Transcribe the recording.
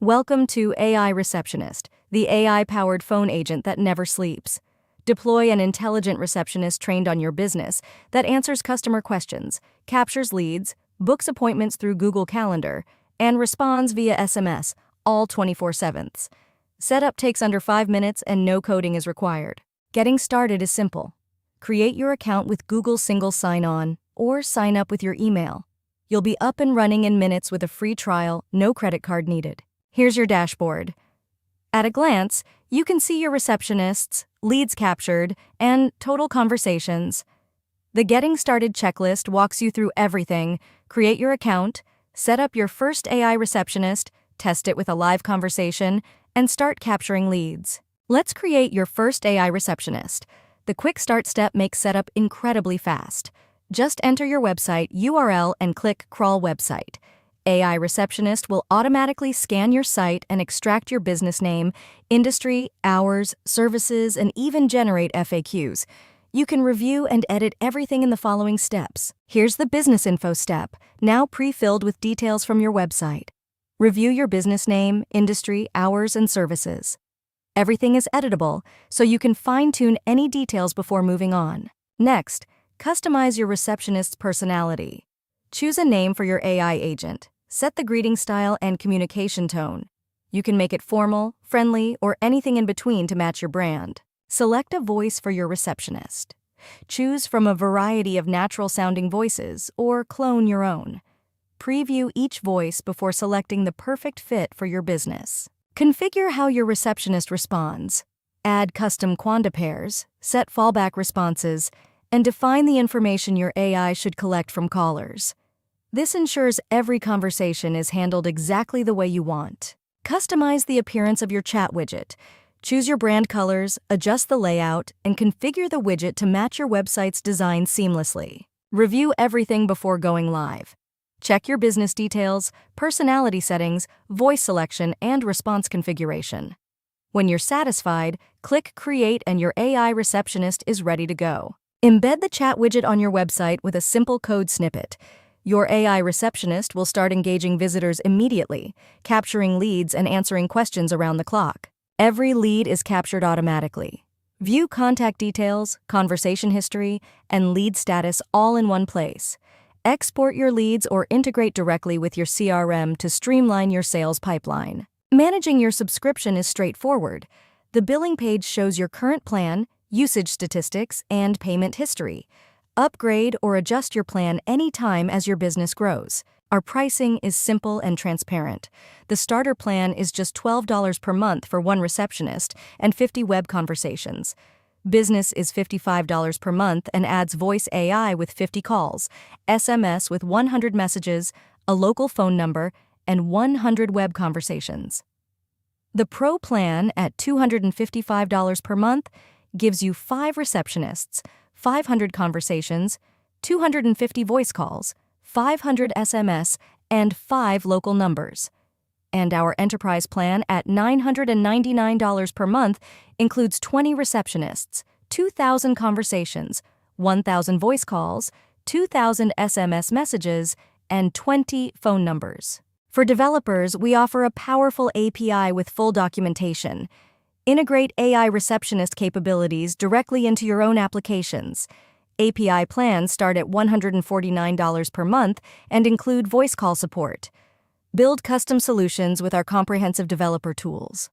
Welcome to AI Receptionist, the AI-powered phone agent that never sleeps. Deploy an intelligent receptionist trained on your business that answers customer questions, captures leads, books appointments through Google Calendar, and responds via SMS, all 24/7. Setup takes under 5 minutes and no coding is required. Getting started is simple. Create your account with Google Single Sign-On or sign up with your email. You'll be up and running in minutes with a free trial, no credit card needed. Here's your dashboard. At a glance, you can see your receptionists, leads captured, and total conversations. The Getting Started checklist walks you through everything: create your account, set up your first AI receptionist, test it with a live conversation, and start capturing leads. Let's create your first AI receptionist. The quick start step makes setup incredibly fast. Just enter your website URL and click Crawl Website. AI Receptionist will automatically scan your site and extract your business name, industry, hours, services, and even generate FAQs. You can review and edit everything in the following steps. Here's the business info step, now pre-filled with details from your website. Review your business name, industry, hours, and services. Everything is editable, so you can fine-tune any details before moving on. Next, customize your receptionist's personality. Choose a name for your AI agent. Set the greeting style and communication tone. You can make it formal, friendly, or anything in between to match your brand. Select a voice for your receptionist. Choose from a variety of natural-sounding voices or clone your own. Preview each voice before selecting the perfect fit for your business. Configure how your receptionist responds. Add custom quanta pairs, set fallback responses, and define the information your AI should collect from callers. This ensures every conversation is handled exactly the way you want. Customize the appearance of your chat widget. Choose your brand colors, adjust the layout, and configure the widget to match your website's design seamlessly. Review everything before going live. Check your business details, personality settings, voice selection, and response configuration. When you're satisfied, click Create and your AI receptionist is ready to go. Embed the chat widget on your website with a simple code snippet. Your AI receptionist will start engaging visitors immediately, capturing leads and answering questions around the clock. Every lead is captured automatically. View contact details, conversation history, and lead status all in one place. Export your leads or integrate directly with your CRM to streamline your sales pipeline. Managing your subscription is straightforward. The billing page shows your current plan, usage statistics, and payment history. Upgrade or adjust your plan anytime as your business grows. Our pricing is simple and transparent. The starter plan is just $12 per month for one receptionist and 50 web conversations. Business is $55 per month and adds voice AI with 50 calls, SMS with 100 messages, a local phone number, and 100 web conversations. The Pro plan at $255 per month gives you 5 receptionists, 500 conversations, 250 voice calls, 500 SMS, and 5 local numbers. And our enterprise plan at $999 per month includes 20 receptionists, 2,000 conversations, 1,000 voice calls, 2,000 SMS messages, and 20 phone numbers. For developers, we offer a powerful API with full documentation. Integrate AI receptionist capabilities directly into your own applications. API plans start at $149 per month and include voice call support. Build custom solutions with our comprehensive developer tools.